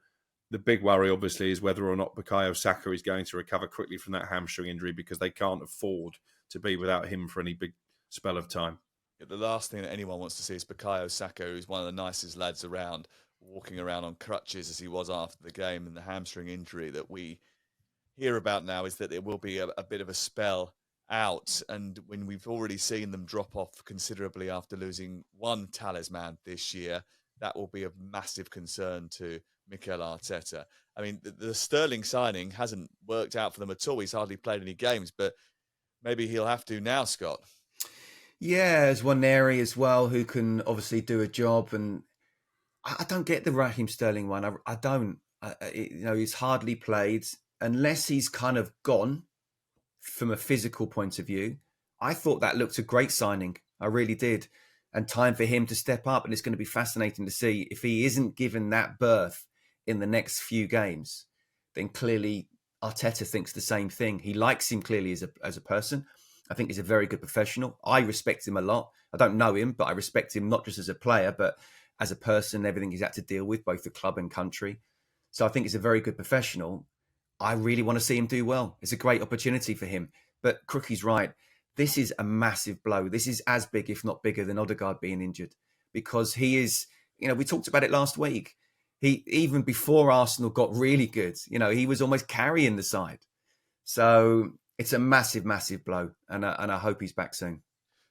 The big worry, obviously, is whether or not Bukayo Saka is going to recover quickly from that hamstring injury because they can't afford to be without him for any big spell of time. The last thing that anyone wants to see is Bukayo Saka, who's one of the nicest lads around, walking around on crutches as he was after the game. And the hamstring injury that we hear about now is that there will be a bit of a spell out. And when we've already seen them drop off considerably after losing one talisman this year, that will be a massive concern to Mikel Arteta. I mean, the Sterling signing hasn't worked out for them at all. He's hardly played any games, but maybe he'll have to now, Scott. Yeah, there's one area as well who can obviously do a job. And I don't get the Raheem Sterling one. I don't. He's hardly played. Unless he's kind of gone from a physical point of view, I thought that looked a great signing. I really did. And time for him to step up. And it's going to be fascinating to see if he isn't given that berth in the next few games, then clearly Arteta thinks the same thing. He likes him clearly as a person. I think he's a very good professional. I respect him a lot. I don't know him, but I respect him not just as a player, but as a person, everything he's had to deal with, both the club and country. So I think he's a very good professional. I really want to see him do well. It's a great opportunity for him. But Crookie's right. This is a massive blow. This is as big, if not bigger, than Odegaard being injured. Because he is, we talked about it last week. He, even before Arsenal got really good, he was almost carrying the side. So it's a massive, massive blow. And I hope he's back soon.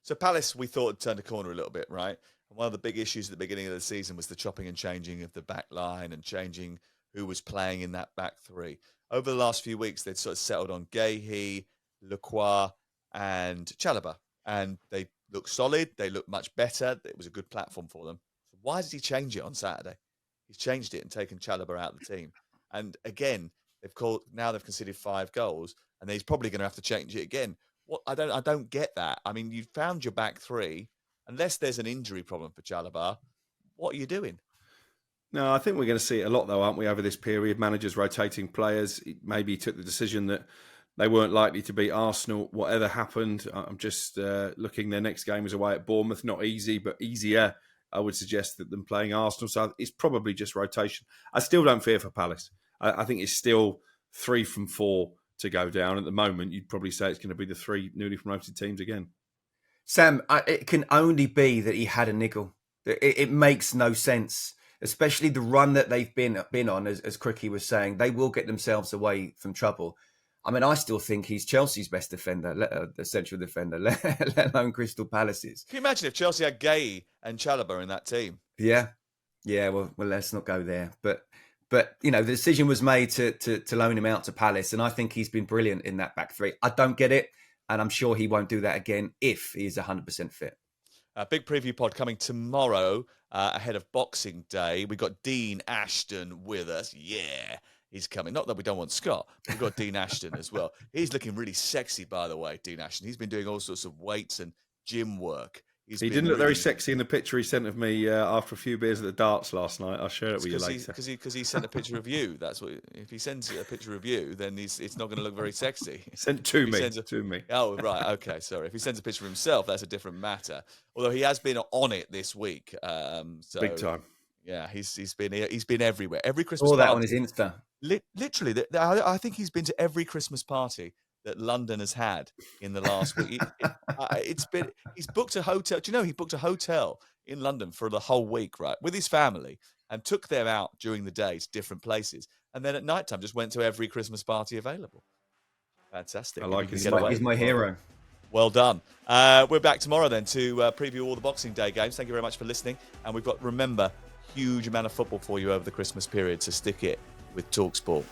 So Palace, we thought, had turned a corner a little bit, right? And one of the big issues at the beginning of the season was the chopping and changing of the back line and changing who was playing in that back three. Over the last few weeks, they'd sort of settled on Guéhi, Lacroix, and Chalobah. And they looked solid. They looked much better. It was a good platform for them. So why did he change it on Saturday? He's changed it and taken Chalobah out of the team. And again, they've conceded 5 goals, and he's probably going to have to change it again. I don't get that. I mean, you found your back three. Unless there's an injury problem for Chalobah, what are you doing? No, I think we're going to see it a lot, though, aren't we, over this period? Managers rotating players. Maybe he took the decision that they weren't likely to beat Arsenal, whatever happened. I'm just looking, their next game is away at Bournemouth. Not easy, but easier, I would suggest, than playing Arsenal. So it's probably just rotation. I still don't fear for Palace. I think it's still 3 from 4 to go down. At the moment, you'd probably say it's going to be the 3 newly promoted teams again. Sam, it can only be that he had a niggle. It makes no sense. Especially the run that they've been on, as Crookie was saying, they will get themselves away from trouble. I mean, I still think he's Chelsea's best defender, the central defender, let alone Crystal Palace's. Can you imagine if Chelsea had Gay and Chalobah in that team? Yeah. Well, let's not go there. But the decision was made to loan him out to Palace, and I think he's been brilliant in that back three. I don't get it, and I'm sure he won't do that again if he's 100% fit. A big preview pod coming tomorrow ahead of Boxing Day. We've got Dean Ashton with us. Yeah, he's coming. Not that we don't want Scott. We've got Dean Ashton as well. He's looking really sexy, by the way, Dean Ashton. He's been doing all sorts of weights and gym work. He didn't look very sexy in the picture he sent of me after a few beers at the darts last night. I'll share it with you later. Because he sent a picture of you. That's what. If he sends a picture of you, then it's not going to look very sexy. Sent to me. Oh, right. Okay, sorry. If he sends a picture of himself, that's a different matter. Although he has been on it this week. So, big time. Yeah, he's been everywhere. Every Christmas All that party. on his Insta. Literally, I think he's been to every Christmas party that London has had in the last week. He's booked a hotel. Do you know he booked a hotel in London for the whole week, right, with his family, and took them out during the day to different places, and then at night time just went to every Christmas party available. Fantastic. I like his He's my hero. Well done. We're back tomorrow then to preview all the Boxing Day games. Thank you very much for listening. And we've got, remember, huge amount of football for you over the Christmas period, so stick it with talkSPORT.